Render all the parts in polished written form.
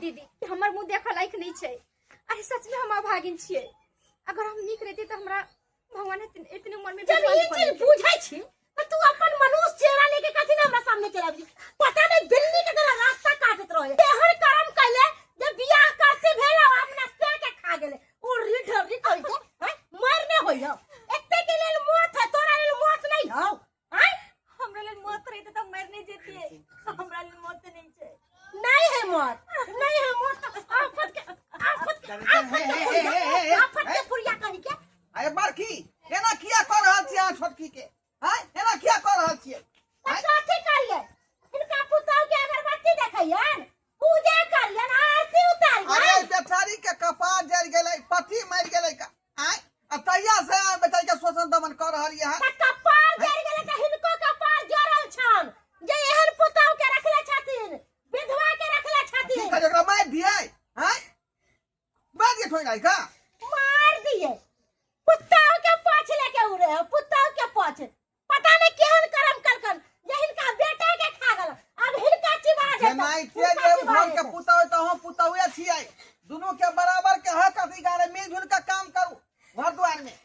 दीदी हमर मुंह देखा लायक नहीं छे। अरे सच में हम अभागिन छिए। अगर हम निक रहती तो हमरा भगवान इतने उम्र में जब ये चीज बुझाई छी तो तू अपन मनुष्य चेहरा लेके कथि ना हमरा सामने चला आबी। पता नहीं बिल्ली के तरह रास्ता काटत रहे तेहर कर्म कैले जब बियाह करते भेल अपना पेट के खा गेले ओ रीढ़ कह के हैं मरने होइयो एते के लेल मौत है तोरा लेल मौत नहीं हो हैं हमरा लेल मौत रहते तो मरने जेती है। हमरा लेल मौत नहीं छे। नहीं है मौत आफत के पुरिया कनी के अरे बड़की एना किया कर रहल छी अहाँ छोटकी के हैं एना किया कर रहल छी कथि करिए इनका पुतौ के अगरबत्ती देखैयन पूजा करियन आरती उतारियन। अरे बेचारी के कपार जड़ गेलै पति मर गेलै का हैं तैया से बेचारी के शोषण दमन कर रहल है। त कपार जड़ गेलै त हिनको कपार जड़ल छन जे एहन पुतौ के रखले छथिन विधवा के रखले छथिन। की करे एकरा मार दिए हैं बात ये ठोई का मार दिए पुतौ के पाछ लेके उड़े पुतौ के पाछ पता नहीं केहन कर्म करकन जे हिनका बेटे के खा गेल अब हिनका चिबा जेतै। नहीं के जे घर के पुतौ त हम पुतौए छियै दोनों के बराबर के हक अधिकार मिलजुल के काम करू घर द्वार में।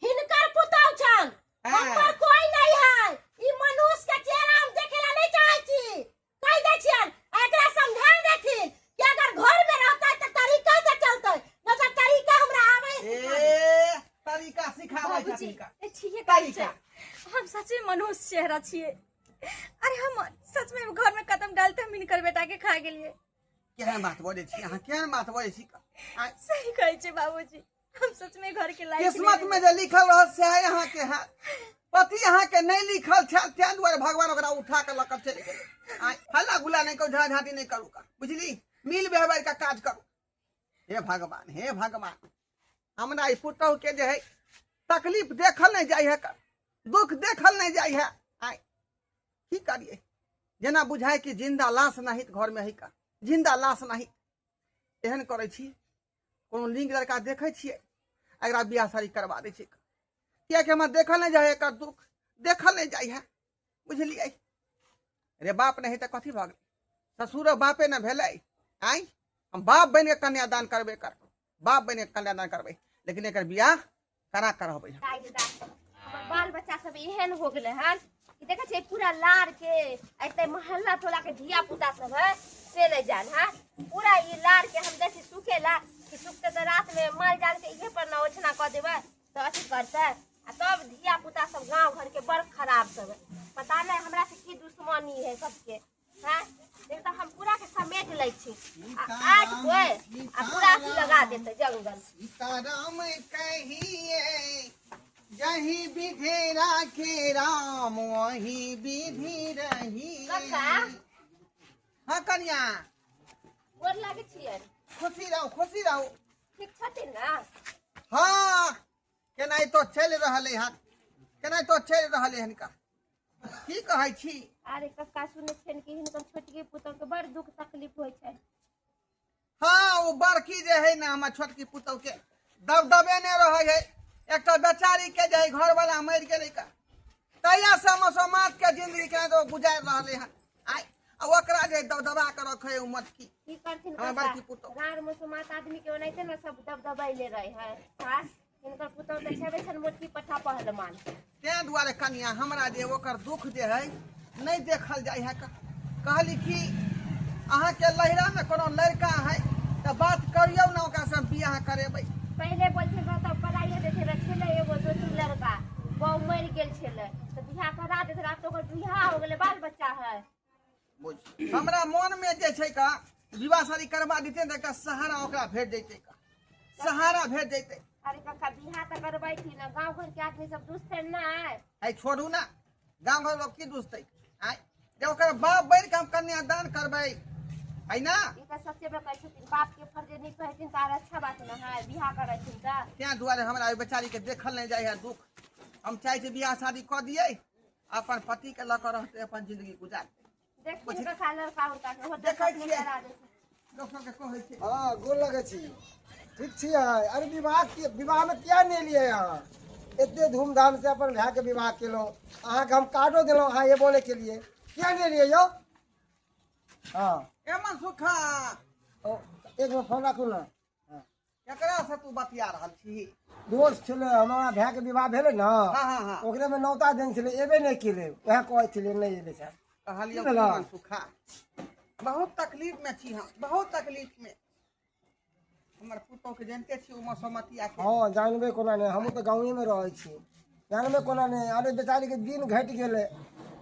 हिनकर पुतौ छन हमर कोई नहीं है ई मनुष्य के चेहरा हम देखेला नहीं चाहै छी कह दै छियन एकरा समझा देथिन कि अगर घर में रहतै त तरीका से चलतै न त तरीका हमरा आबै ए तरीका सिखाबै बाबूजी छथिन का ठीक तरीका है। हम सच में मनुष्य चेहरा छिए। अरे हम सच में घर में कदम डालते हम इनकर बेटा के खा गेलिए। केहन बात बोले छी अहाँ केहन बात बोले छी सही कहै छै बाबूजी हम सच में घर के लायक किस्मत में जे लिखल रह से है यहाँ के है पति यहाँ के नहीं लिखल छल तें दुआरे भगवान ओकरा उठा के लकर चले गेल। हल्ला गुला नहीं करू झाझाटी नहीं करू का बुझली मिल व्यवहार का काज करू। हे भगवान हमरा ई पुतहु के जे है तकलीफ देखल नहीं जाय है का दुख देखल नहीं जाय है आय की करिए जेना बुझाय कि जिंदा लाश नहीं घर में है का जिंदा लाश नहीं एहन करे छी कोनो लिंग लड़का देखे छिए एकरा बियाह शादी करवा दे छी किया कि हमरा देखल नहीं जाए एकर दुख देखल नहीं जाय है बुझलिए। रे बाप नहीं त कथी भ गेल ससुर बापे न भेलै आय हम बाप बन के कन्यादान करबे कर बाप बन के कन्यादान करबे लेकिन एकर बियाह करा करबै। हमर बाल बच्चा सब एहन हो गेले हन कि देखे छै पूरा लार के एते मोहल्ला टोला के धिया पुता सब है से ले जान है पूरा ई लार के हम देखि सुखेला कि सुखते तो रात में माल जाल के इहे पर न ओछना क देबे तो अथी करते आ तब धिया पुता सब गांव घर के बड़ खराब सब पता नहीं हमरा से की दुश्मनी है सबके हैं देख तो हम पूरा के समेट लै छी आज कोई आ पूरा अथी लगा देते जंगल। सीताराम कहिए जही विधि राखे राम वही विधि रही। हाँ कन्या गोर लागे छियै खुशी रहो ठीक छथिन ना। हाँ केनाइ तो चल रहले हन केनाइ तो चल रहले हन का की कहै छी। अरे कक्का सुने छन कि हिनकर छोटकी पुतौ के बड़ दुख तकलीफ होय छै। हाँ वो बड़की जे है ना हमर छोटकी पुतौ के दबदबे ने रहे है एक बेचारी के जे घर वाला मर गेलै का तैया से मसोमात के जिंदगी के तो गुजार रहले हन आय ओकरा जे दबदबा के रखे उमत की करथिन हमर बड़की पुतौ गार मसोमात आदमी के ओनाइते न सब दबदबाइले रहे है हां हिनकर पुतौ त छेबे छन मोटकी पठा पहलमान तें दुआरे कन्या हमरा जे ओकर दुख जे है नहीं देखल जाय है कहली कि अहाँ के लहरा में कोनो लड़का है तो बात करियो ना ओकरा से बियाह करेबै। पहले बोलथिन त पढ़ाइए देथे रछले एगो दो तीन लड़का बहु मर गेल छले त बियाह करा देथे रात ओकर बियाह हो गेले बाल बच्चा है। बुझ हमरा मन में जे छै का विवाह शादी करवा देते त का सहारा ओकरा भेट जैते का सहारा भेट जैते। अरे कक्का बियाह त करबै थी ना गांव घर के आदमी सब दुश्मन ना है आई छोड़ू ना गांव घर लोग की दुश्मन आय जब ओकर बाप बैठ के हम कन्यादान करबै है ना इनका सबसे बड़ा कहै छथिन बाप के फर्ज नहीं कहथिन त अच्छा बात ना है बियाह करथिन त तें दुआरे हमरा बेचारी के देखल नहीं जाय है दुख हम चाहे छी बियाह शादी क दिए अपन पति के लकर रहते अपन जिंदगी गुजारते। देख के खा लड़का उनका के होते देखै नहीं छियै करा देथिन। डॉक्टर के कहै छै हाँ गोर लगे छी ठीक छी। अरे विवाह में क्या नहीं लिए यहाँ इतने धूमधाम से अपन भाई के विवाह केलो अहाँ के हम कार्डो दिलो अहाँ ये बोले के लिए क्या नहीं लिए यो। हाँ एमन सुखा ओ, एक बेर फोन राखू ना। हाँ। केकरा से तू बतिया रहल छी? दोस्त छलै हमारा भाई के विवाह भेलै ना, हाँ हाँ ओकरे में नौता दिन छलै, एबे नहीं केले, वह कहै छलै नहीं एबे सर। कहलियो की भेलौ? एमन सुखा बहुत तकलीफ में छी हम, बहुत तकलीफ में। हमर पुतोह के जानते छी उमा समतिया के। हाँ जानबे कोना नहीं, हम तो गाँवे में रहै छी, जानबे कोना नहीं। अरे बेचारी के दिन घट गेले,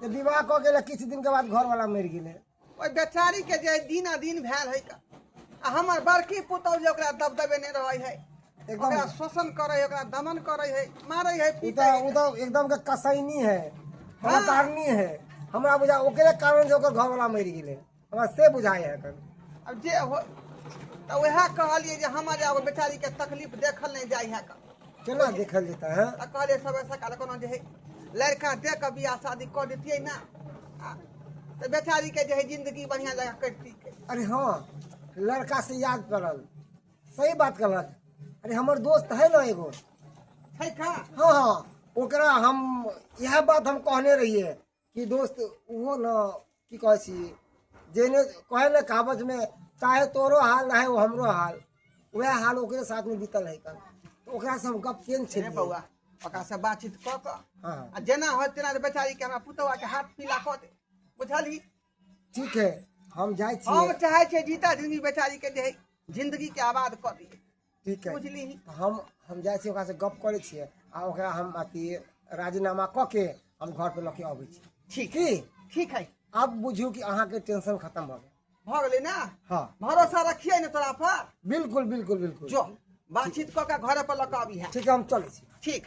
जे विवाह क गेले किछ दिन के बाद घर वाला मर गेले। ओइ बेचारी के जे दिन दिन भेल है का, आ हमर बड़की पुतोह जे ओकरा दबदबे नहीं रहै है, एकदम ओकरा शोषण करे है, ओकरा दमन करे है, मारे है, उ पीटे है। तो एकदम के कसैनी है, कलाकारनी है। हमरा बुझा ओकरे कारण से ओकर घर वाला मर गेले, हमरा से बुझाय है एखन। अब जे हो तो वह कहलिए जे हमर एगो बेचारी के तकलीफ देखल नहीं जाय है का। केना देखल जेता है? आ कहलिए सब ऐसा काल कोनो जे है लड़का दे के बियाह शादी कर देतिए ना, तो बेचारी के जे है जिंदगी बढ़िया जगह कटती के। अरे हाँ, लड़का से याद पड़ल, सही बात कहलक। अरे हमर दोस्त है ना एगो, है का? हाँ हाँ, ओकरा हम यह बात हम कहने रहिए कि दोस्त वो न की कहे छी, जेने कहे न कागज में चाहे तोरो हाल ना है वो हमरो हाल, वह हाल ओकरे साथ में बीतल है कल। तो ओकरा से हम गप केन छे रे बउआ ओकरा से बातचीत क के हाँ आ जेना होत तेना बेचारी के हमरा पुतवा के हाथ पीला क दे, बुझली? ठीक है, हम जाय हम छियै। चाहे छे जीता जिंदगी बेचारी के जे है जिंदगी के आबाद कर दिए, ठीक है, बुझली? तो हम जाय छियै, ओकरा से गप करे छियै आ ओकरा हम अथी राजीनामा क के हम घर पे लके आबै छी। ठीक की ठीक है, अब बुझियो कि अहाँ के टेंशन खत्म भ गेल। भ गेलै ना? हाँ भरोसा रखिए न तोरा पर। बिल्कुल बिल्कुल बिल्कुल। जो बातचीत क के घर पर लके आबी है। ठीक है, हम चले छी। ठीक।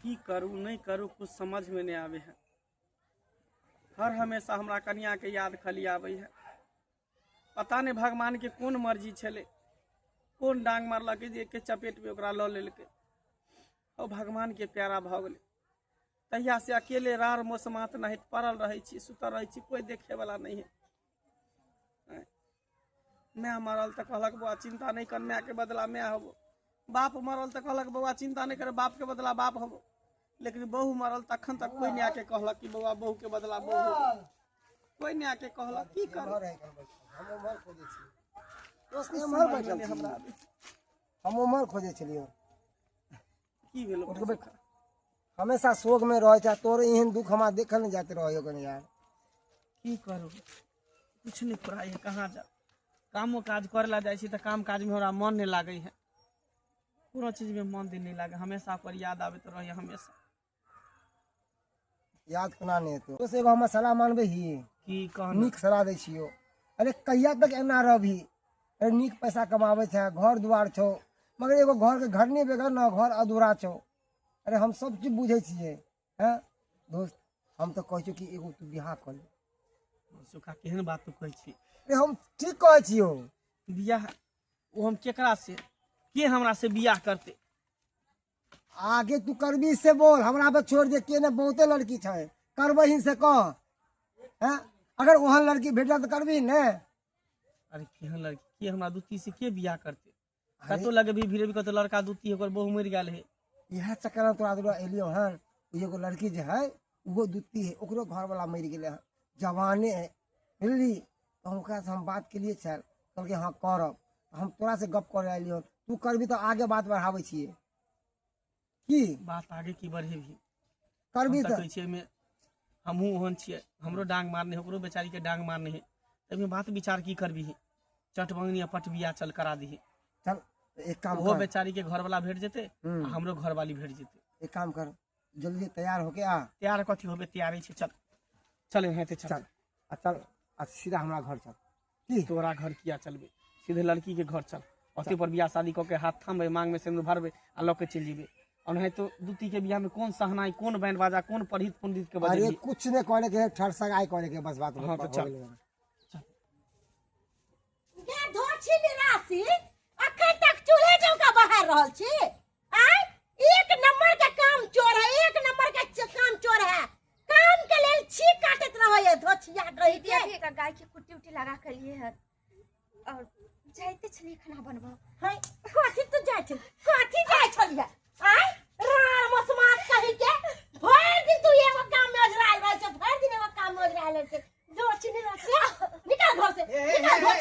की करूँ नहीं करूँ कुछ समझ में नहीं आवे है। हर हमेशा हमरा कन्या के याद खाली आवे है। पता नहीं भगवान के कौन मर्जी छले, कौन डांग मारलक जे के चपेट में ओकरा ल लेलकै और भगवान के प्यारा भ गेलै। तहिया से अकेले रार मौसमात नहीं पड़ल रहे छी, सुतल रहे छी, कोई देखे वाला नहीं है। मैं मरल तो कहलक बउआ चिंता नहीं कर, मैं के बदला मैं हबो। बाप मरल तो कहलक बउआ चिंता नहीं करे, बाप के बदला बाप हबो। लेकिन बहू मरल तखन तक कोई नहीं आके कहलक कि बउआ बहू के बदला बहू हबो। कोई नहीं आके कहलक की कर हम उमर खोजे छी, दोस्त ने उमर बैठल छी, हमरा हम उमर खोजे छलियो। की भेलो उठके बैठ, हमेशा शोक में रहे छै, तोरे एहन दुख हमरा देखल नहीं जाते रहियो कने यार। की करू, कुछ नहीं पुराई है, कहाँ जा। कामो काज करे ला जाए छी तो काम काज में हमरा मन नहीं लागे है, कोनो चीज में मन दिन नहीं लागे, हमेशा पर याद आवे तो रही हमेशा। याद कोना नहीं हेतौ, तो से एगो हम सलाह मानबे ही की कहना नीक सलाह दै छियो। अरे कहिया तक एना रहबी? अरे नीक पैसा कमावे छै, घर दुआर छौ, मगर एगो घर के घर नहीं बेगर ना, घर अधूरा छौ। अरे हम सब चीज बुझे छियै हैं दोस्त, हम तो कहै छी कि एगो तू बियाह कर ले। सुखा केहन बात तू कहै छी? अरे हम ठीक कहै छियो। बियाह वो हम केकरा से, के हमरा से बियाह करते? आगे तू करबी से बोल, हमरा पे छोड़ दे। के ने बहुते लड़की छै, करबही से कह हैं। अगर ओहन लड़की भेटल तो करबी ने। अरे केहन लड़की, के हमरा दूती से के बियाह करते? कतो लगे भी भीड़ भी कतो लड़का दूती ओकर बहु मर गेल है। यह चक्कर में तोरा दूर एलियो हन। एगो लड़की जे है वो दूती है, ओकरो घर वाला मर गेले है, जवाने है, बुझली? तो हम ओकरा से हम बात के लिए चल कहलके हाँ करब, हम तोरा से गप करे एलियो, तू करबी तो आगे बात बढ़ावे छिए की? बात आगे की बढ़े भी करबी हम तो कहै छियै में हमहू ओहन छियै, हमरो डांग मारने है, ओकरो बेचारी के डांग मारने है। तब बात विचार की करबी है, चट मंगनी पट बिया चल करा दी। चल एक काम वो कर, बेचारी के घर वाला भेट जेते आ हमरो घर वाली भेट जेते। एक काम कर, जल्दी तैयार होके आ। तैयार कथी होबे, तैयारी छै, चल चल यहाँ ते चल। चल चल सीधा हमरा घर चल। की तोरा घर किया चलबे, सीधे लड़की के घर चल, अथी पर बियाह शादी कऽ के हाथ थामबे, मांग में सिंदूर भरबे आ लऽ के चल जेबे। और नहीं तो दूती के बियाह में कौन सहनाई, कौन बैंड बाजा, कौन पंडित पंडित के अरे बजेबी। कुछ नहीं करे के, ठर सगाई करे के बस बात। हाँ, तो चल। ये धोछी निराशी अखन तक चूल्हे चौका बाहर रहल छी। आय एक नंबर के काम चोर है, एक नंबर के काम चोर है। काम के लेल छी काटत रहय धोछिया कहि के। अभी का गाय के कुट्टी उट्टी लगा के लिए है और जाइते छलिए खाना बनबो। हाय कथि तू जाय छ, कथि जाय छलिए? आय रार मसमात कहि के भर दिन तू एगो काम में अजराल रह छ, भर दिन एगो काम में अजराल रह छ। धोछी निराशी निकल घर से, निकल घर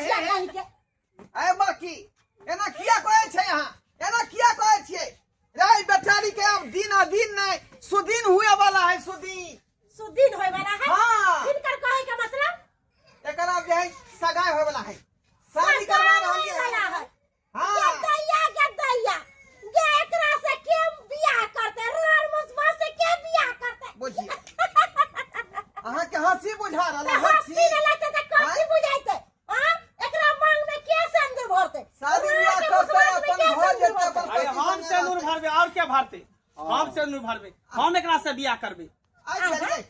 के हंसी बुझा तो रहा हंसी न लेते तो कथी बुझाइते हां एकरा मांग में के सिंदूर भरते शादी ब्याह करते अपन घर जेते अपन अरे हम से नूर भरबे और क्या भरते हम से नूर भरबे हम एकरा से बियाह करबे आई जाए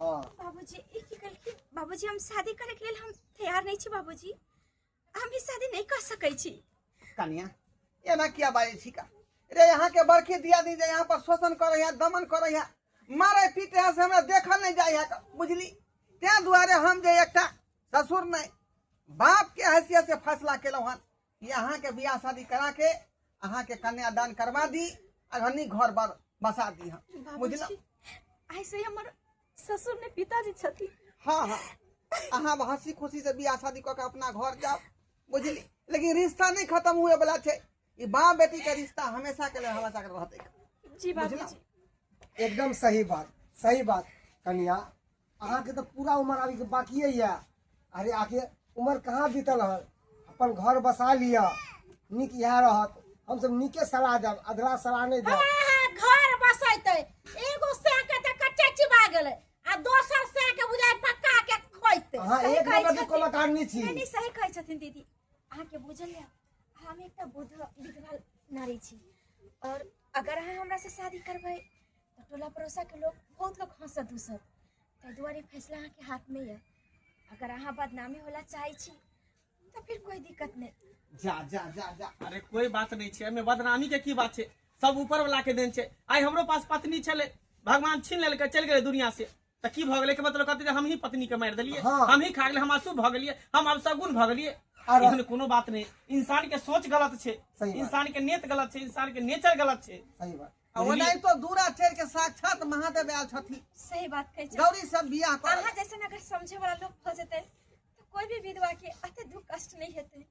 हाँ बाबूजी एक ही कल बाबूजी हम शादी करे के लेल हम तैयार नहीं छी बाबूजी हम भी शादी नहीं कर सकै छी कन्या ये ना किया बाई छी का रे यहाँ के बरखी दिया दी जाए यहाँ पर शोषण करे है दमन करे है मारे पीटे है से हमरा देखल नहीं जाए है बुझली त्या दुआरे हम जे एकटा ससुर नहीं बाप के हैसियत से फैसला केलौ हन यहाँ के बियाह शादी करा के अहाँ के कन्यादान करवा दी अगनी घर पर बसा दी हम बुझलो ऐसे हमर ससुर ने पिताजी छथि हाँ हाँ अहाँ हंसी खुशी से बियाह शादी करके अपना घर जाओ बुझली लेकिन रिश्ता नहीं खत्म हुए वाला है ये बाप बेटी का रिश्ता हमेशा के लिए हमेशा के रहते जी बाबूजी एकदम सही बात कन्या अहाँ के तो पूरा उम्र अभी बाकी है अरे आके उम्र कहाँ बीतल है अपन घर बसा लिया निक यहाँ रहत हम सब निके सलाह देब अधरा सलाह नहीं देब घर बसैते एगो से के त कच्चे चिबा गेले आ दोसर से के बुझाय पक्का के खोइते हाँ एक नंबर की कोनो कारण नहीं छी नहीं सही कहै छथिन दीदी अहाँ के बुझल है हम एकटा बुद्ध विधवा नारी छी और अगर अहाँ हमरा से शादी करबै तो टोला पड़ोसा के लोग बहुत लोग हंसत हुसत ताहि दुआरे फैसला अहाँ के हाथ में है अगर अहाँ बदनामी होला चाहै छी तो फिर कोई दिक्कत नहीं जा जा जा जा अरे कोई बात नहीं छे एमे बदनामी के की बात छे सब ऊपर वाला के देन छे आई हमरो पास पत्नी छले भगवान छीन लेलके चल गेले दुनिया से त की भ गेले के मतलब कहते हम ही पत्नी के मार देलिए हाँ। हम ही खा गेले हम अशुभ भ गेलिए हम अब सगुन भ गेलिए अरे। एहन कोनो बात नहीं इंसान के सोच गलत छे सही बात। इंसान के नेत गलत छे इंसान के नेचर गलत छे सही बात ओनाई तो दूरा चढ़ के साक्षात महादेव आयल छथि सही बात कहै छी गौरी सब बियाह कर अहाँ जैसे अगर समझे वाला लोग हो जेतै तो कोई भी विधवा के अते दुख कष्ट नहीं हेतै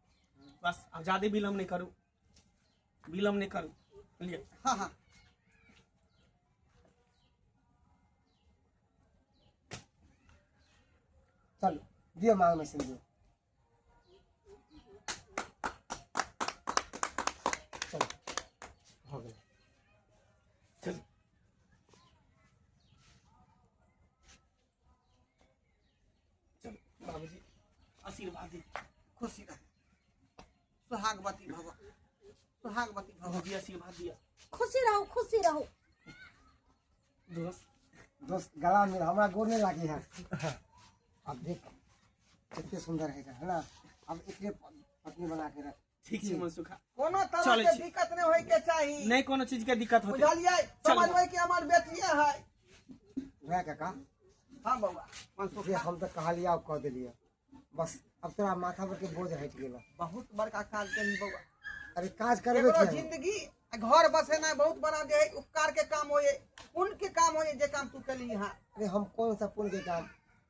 बस अब ज्यादा विलम्ब नहीं करू लिए हाँ हाँ चलो दियो मांग में सिंदूर चलो हो गया चल चल बाबूजी आशीर्वाद दी खुशी रहे सुहागवती भव सुहागवती भव बाबूजी आशीर्वाद दिया खुशी रहो दोस्त गला में हमारा गोर नहीं लागी है अब देख कितने सुंदर है ना अब इतने पत्नी बना के रख ठीक छे मनसुखा कोनो तरह चलै के छी। दिक्कत नहीं होय के चाहिए नहीं कोनो चीज के दिक्कत होते बुझलिए समझबै कि हमर बेटिए है वह काका हाँ बउआ ये मनसुखा हम तो कहलिया अब कह दिलिए बस अब तोरा माथा पर के बोझ हट गेला बहुत बड़का काज केली बउआ अरे काज करबे एकरो के जिंदगी घर बसेना बहुत बड़ा जे है उपकार के काम होए उनके काम होए जे काम तू केली यहाँ अरे हम कौन सा पुण्य के काम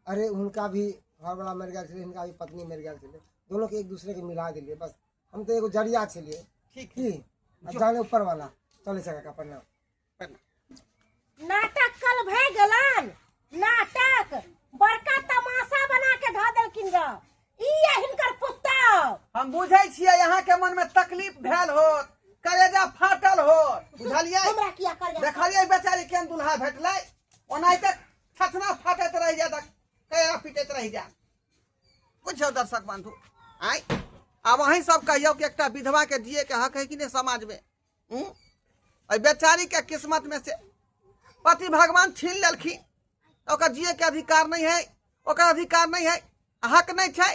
अरे उनका भी घर वाला मर गया छे इनका भी पत्नी मर गया छे दोनों के एक दूसरे के मिला दिलिए बस हम तो एगो जरिया छलिए ठीक की अब जाने ऊपर वाला चले सका का पन्ना नाटक कल भे गेलन नाटक बड़का तमाशा बना के ध देलकिन ग ई हिनकर पुत्ता हम बुझै छियै यहाँ के मन में तकलीफ भेल हो कलेजा फाटल हो बुझलिए हमरा किया कर देखलिए बेचारी केन दुल्हा भेटलै ओनाहिते छछना फाटैत रह जात कया पिटैत रह जा बुझौ दर्शक बंधु आइ अब वही सब कहियो कि एकटा विधवा के जिए के हक है कि नहीं समाज में और बेचारी के किस्मत में से पति भगवान छीन लेलखिन ओकर जिए के अधिकार नहीं है ओकर अधिकार नहीं है हक नहीं छै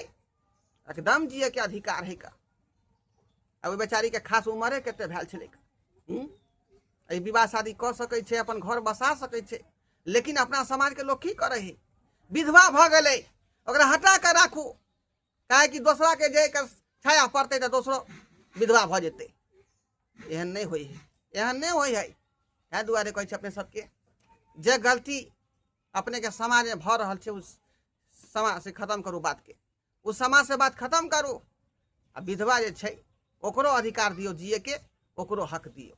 एकदम जिए के अधिकार है का अब बेचारी के खास उम्रे कते भेल छलै विवाह शादी कर सकै छै अपन घर बसा सकै छै लेकिन अपना समाज के लोग की करे है विधवा भ गेलै ओकरा हटा के राखू काहे कि दोसरा के जे एकर छाया पड़ते तो दोसरो विधवा भ जेतै एहन नहीं होई है एहन नहीं होई है ताहि दुआरे कहै छै अपने सबके जे गलती अपने के समाज में भ रहल छै उस समाज से खत्म करू बात के उस समाज से बात खत्म करू आ विधवा जे छै ओकरो अधिकार दियो जिए के ओकरो हक दियो।